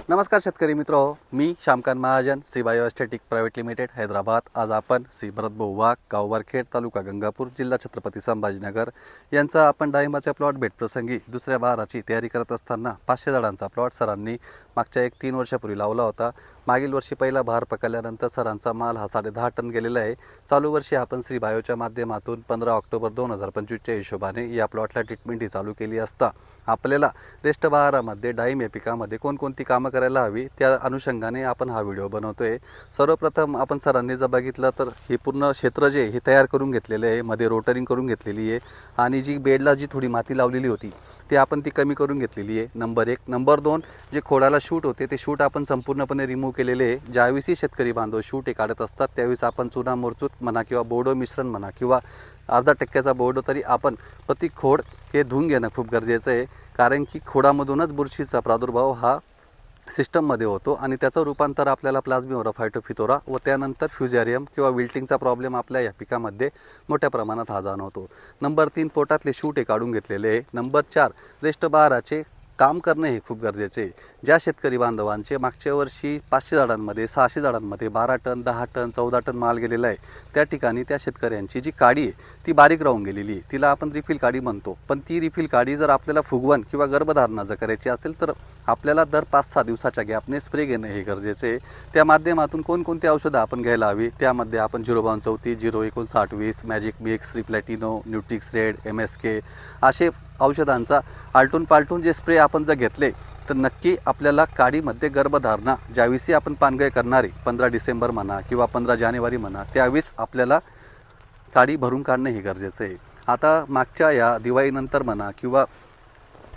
नमस्कार शेतकरी मित्र, मी Shyamkant Mahajan, Shri bio aesthetic private limited, Hyderabad. आज आपण श्री भरतभाऊ वाघ, गाव वरखेड, तालुका गंगापूर, जिल्हा छत्रपती संभाजीनगर यांचा आपण डाळिंबाच्या प्लॉट भेटप्रसंगी दुसऱ्या बहाराची तयारी करत असताना 500 झाडांचा प्लॉट सरांनी मागच्या 3 वर्षापूर्वी लावला होता। मागील वर्षी पहिला बहार पकडल्यानंतर सरांचा माल हा 10.5 टन गेलेला आहे। चालू वर्षी आपण श्री बायोच्या माध्यमातून 15 ऑक्टोबर 2025च्या हिशोबाने या प्लॉटला ट्रीटमेंट ही चालू केली असता आपल्याला रेस्ट बहारामध्ये डाळिंब या पिकामध्ये कोणकोणती कामं करायला हवी त्या अनुषंगाने आपण हा व्हिडिओ बनवतोय। सर्वप्रथम आपण सरांनी जर बघितलं तर हे पूर्ण क्षेत्र जे हे तयार करून घेतलेले आहे, मध्ये रोटरिंग करून घेतलेली आहे आणि जी बेडला जी थोडी माती लावलेली होती ती आपण ती कमी करून घेतलेली आहे, नंबर 1। नंबर 2, जे खोडाला शूट होते ते शूट आपण संपूर्णपणे रिमूव्ह केलेले आहे। ज्यावेळी शेतकरी बांधव शूट हे काढत असतात त्यावेळेस आपण चुना मोरचूत म्हणा किंवा बोर्डो मिश्रण म्हणा किंवा अर्धा टक्क्याचा बोर्डो तरी आपण प्रति खोड हे धुवून घेणं खूप गरजेचं आहे, कारण की खोडामधूनच बुरशीचा प्रादुर्भाव हा सिस्टममध्ये होतो आणि त्याचं रूपांतर आपल्याला प्लाझ्मिओरा फायटोफिथोरा व त्यानंतर फ्युझॅरियम किंवा विल्टिंगचा प्रॉब्लेम आपल्या या पिकामध्ये मोठ्या प्रमाणात हा जाणवतो। नंबर 3, पोटातले शूट हे काढून घेतलेले आहे। नंबर 4, रेस्ट बहाराचे काम करणे हे खूप गरजेचे आहे। ज्या शेतकरी बांधवांचे मागच्या वर्षी 500 झाडांमध्ये 600 झाडांमध्ये 12 टन 10 टन 14 टन माल गेलेला आहे, त्या ठिकाणी त्या शेतकऱ्यांची जी काडी आहे ती बारीक राहून गेलेली आहे, तिला आपण रिफिल काडी म्हणतो। पण ती रिफिल काडी जर आपल्याला फुगवण किंवा गर्भधारणा जर करायची असेल तर आपल्याला दर 5-6 दिवसाच्या गॅपने स्प्रे घेणं हे गरजेचे आहे। त्या माध्यमातून कोणकोणती औषधं आपण घ्यायला हवी त्यामध्ये आपण 05234, 05920, मॅजिक मिक्स, रिप्लॅटिनो, न्यूट्रिक्स रेड, MSK असे औषधांचा आलटून पालटून जे स्प्रे आपण जर घेतले तर नक्की आपल्याला काडीमध्ये गर्भधारणा ज्यावेळी आपण पानगळ करणारे 15 डिसेंबर म्हणा किंवा 15 जानेवारी म्हणा त्यावेळेस आपल्याला काडी भरून काढणं हे गरजेचं आहे। आता मागच्या या दिवाळीनंतर म्हणा किंवा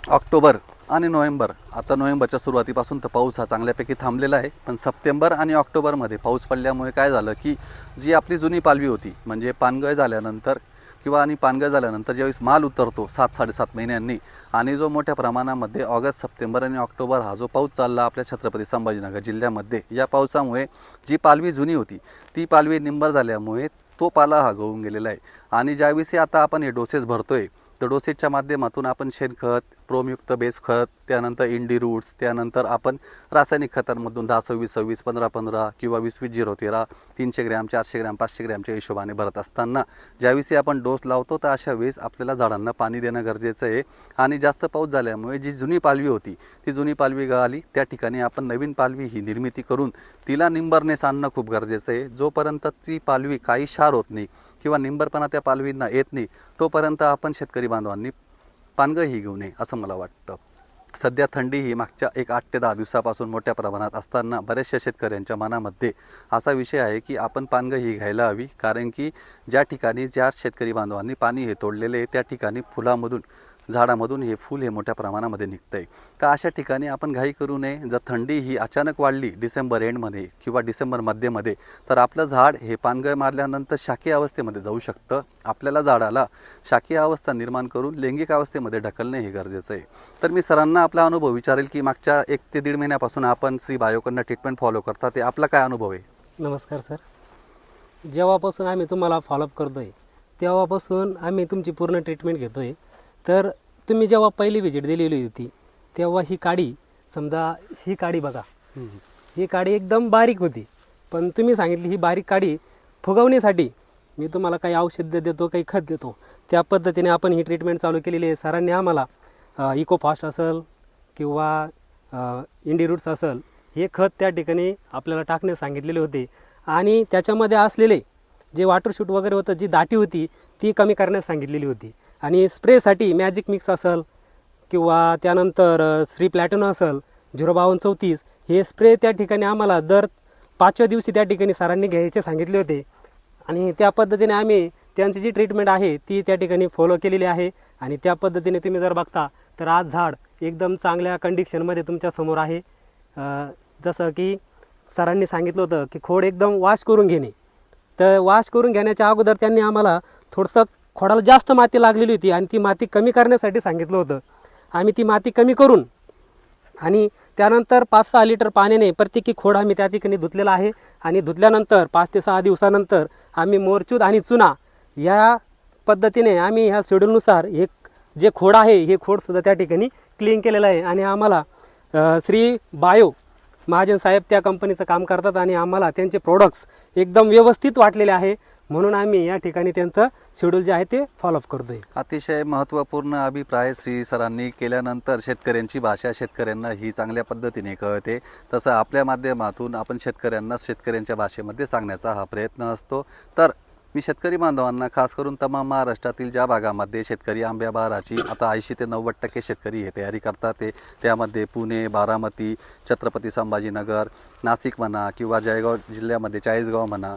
ऑक्टोबर आणि नोव्हेंबर, आता नोव्हेंबरच्या सुरुवातीपासून तर पाऊस हा चांगल्यापैकी थांबलेला आहे, पण सप्टेंबर आणि ऑक्टोबरमध्ये पाऊस पडल्यामुळे काय झालं की जी आपली जुनी पालवी होती म्हणजे पानगळ झाल्यानंतर ज्यावेळेस माल उतरतो 7-7.5 महिन्यांनी आणि जो मोठ्या प्रमाणामध्ये ऑगस्ट, सप्टेंबर आणि ऑक्टोबर हा जो पाऊस चालला आपल्या छत्रपती संभाजीनगर जिल्ह्यामध्ये, या पावसामुळे जी पालवी जुनी होती ती पालवी निंबर झाल्यामुळे तो पाला हा गळून गेलेला आहे। आणि ज्यावेळी आता आपण हे डोसेस भरतोय तर डोसेसच्या माध्यमातून आपण शेणखत, प्रोमयुक्त बेस खत, त्यानंतर इंडी रूट्स, त्यानंतर आपण रासायनिक खतांमधून 10-26-26, 15-15 किंवा 20-20-0-13, 300 ग्रॅम 400 ग्रॅम 500 ग्रॅमच्या हिशोबाने भरत असताना ज्यावेळी आपण डोस लावतो तर अशा वेळेस आपल्याला झाडांना पाणी देणं गरजेचं आहे। आणि जास्त पाऊस झाल्यामुळे जी जुनी पालवी होती ती जुनी पालवी गळाली, त्या ठिकाणी आपण नवीन पालवी ही निर्मिती करून तिला निंबरनेस आणणं खूप गरजेचं आहे। जोपर्यंत ती पालवी काही क्षार होत नाही किंवा निंबरपणा त्या पालवींना येत नाही तोपर्यंत आपण शेतकरी बांधवांनी पानगळ ही घेऊ नये असं मला वाटतं। सध्या थंडी ही मागच्या 8 ते 10 दिवसापासून मोठ्या प्रमाणात असताना बऱ्याचशा शेतकऱ्यांच्या मनामध्ये असा विषय आहे की आपण पानगळ ही घ्यायला हवी, कारण की ज्या शेतकरी बांधवांनी पाणी हे तोडलेले आहे त्या ठिकाणी फुलामधून झाडामधून हे फूल हे मोठ्या प्रमाणामध्ये निघतंय। तर अशा ठिकाणी आपण घाई करू नये। जर थंडी ही अचानक वाढली डिसेंबर एंडमध्ये किंवा डिसेंबर मध्येमध्ये तर आपलं झाड हे पानगळ मारल्यानंतर शाकीय अवस्थेमध्ये जाऊ शकतं। आपल्याला झाडाला शाकीय अवस्था निर्माण करून लैंगिक अवस्थेमध्ये ढकलणे हे गरजेचं आहे। तर मी सरांना आपला अनुभव विचारेल की मागच्या 1 ते 1.5 महिन्यापासून आपण श्री बायोकडनं ट्रीटमेंट फॉलो करता, ते आपला काय अनुभव आहे? नमस्कार सर, जेव्हापासून आम्ही तुम्हाला फॉलोअप करतोय तेव्हापासून आम्ही तुमची पूर्ण ट्रीटमेंट घेतोय। तर तुम्ही जेव्हा पहिली व्हिजिट दिलेली होती तेव्हा ही काडी, समजा ही काडी बघा, ही काडी एकदम बारीक होती, पण तुम्ही सांगितली ही बारीक काडी फुगवण्यासाठी मी तुम्हाला काही औषध देतो, काही खत देतो, त्या पद्धतीने आपण ही ट्रीटमेंट चालू केलेली आहे। सरांनी आम्हाला इकोफास्ट असेल किंवा इंडी रूट्स असेल हे खत त्या ठिकाणी आपल्याला टाकण्यास सांगितलेले होते आणि त्याच्यामध्ये असलेले जे वॉटर शूट वगैरे होतं, जी दाटी होती ती कमी करण्यास सांगितलेली होती। आणि स्प्रेसाठी मॅजिक मिक्स असेल किंवा त्यानंतर रिप्लॅटिनो असेल 05234 हे स्प्रे त्या ठिकाणी आम्हाला दर 5व्या दिवशी त्या ठिकाणी सरांनी घ्यायचे सांगितले होते आणि त्या पद्धतीने आम्ही त्यांची जी ट्रीटमेंट आहे ती त्या ठिकाणी फॉलो केलेली आहे। आणि त्या पद्धतीने तुम्ही जर बघता तर आज झाड एकदम चांगल्या कंडिशनमध्ये तुमच्यासमोर आहे। जसं की सरांनी सांगितलं होतं की खोड एकदम वॉश करून घेणे, तर वॉश करून घेण्याच्या अगोदर त्यांनी आम्हाला थोडंसं खोडाला जास्त माती लागलेली होती आणि ती माती कमी करण्यासाठी सांगितलं होतं। आम्ही ती माती कमी करून आणि त्यानंतर 5-6 लिटर पाण्याने प्रत्येकी खोड आम्ही त्या ठिकाणी धुतलेला आहे आणि धुतल्यानंतर 5 ते 6 दिवसानंतर आम्ही मोरचूद आणि चुना या पद्धतीने आम्ही ह्या शेड्यूलनुसार हे जे खोड आहे हे खोडसुद्धा त्या ठिकाणी क्लीन केलेलं आहे। आणि आम्हाला श्री बायो महाजन साहेब त्या कंपनीचं काम करतात आणि आम्हाला त्यांचे प्रोडक्ट्स एकदम व्यवस्थित वाटलेले आहे, म्हणून आम्ही या ठिकाणी त्यांचं शेड्यूल जे आहे ते फॉलोअप करतोय. अतिशय महत्त्वपूर्ण अभिप्राय श्री सरांनी केल्यानंतर शेतकऱ्यांची भाषा शेतकऱ्यांना ही चांगल्या पद्धतीने कळते. तसं आपल्या माध्यमातून आपण शेतकऱ्यांना शेतकऱ्यांच्या भाषेमध्ये सांगण्याचा हा प्रयत्न असतो. तर मी शेतकरी बांधवांना खास करून तमाम महाराष्ट्रातील ज्या भागामध्ये शेतकरी आंब्या बहाराची आता 80 ते 90% शेतकरी हे तयारी करतात, त्यामध्ये पुणे, बारामती, छत्रपती संभाजीनगर, नाशिक म्हणा किंवा जळगाव जिल्ह्यामध्ये चाळीसगाव म्हणा,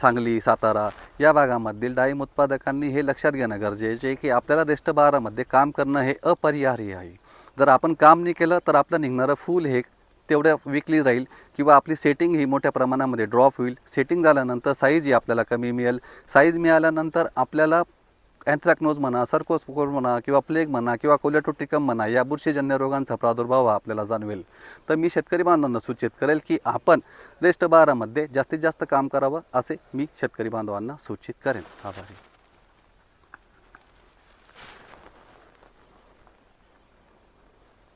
सांगली, सातारा या भागामधील डाळिंब उत्पादकांनी हे लक्षात घेणं गरजेचे आहे की आपल्याला रेस्ट बहारामध्ये काम करणं हे अपरिहार्य आहे. जर आपण काम नाही केलं तर आपलं निघणारं फूल हे तेवढ्या विकली राहील किंवा आपली सेटिंग ही मोठ्या प्रमाणामध्ये ड्रॉप होईल. सेटिंग झाल्यानंतर साईज ही आपल्याला कमी मिळेल. साईज मिळाल्यानंतर आपल्याला अँथ्रॅकनोज म्हणा, सर्कोस्पोर म्हणा किंवा प्लेग म्हणा किंवा कोलेटोट्रिकम म्हणा या बुरशीजन्य रोगांचा प्रादुर्भाव हा आपल्याला जाणवेल. तर मी शेतकरी बांधवांना सूचित करेल की आपण रेस्ट बहारामध्ये जास्तीत जास्त काम करावं असे मी शेतकरी बांधवांना सूचित करेन. आभारी.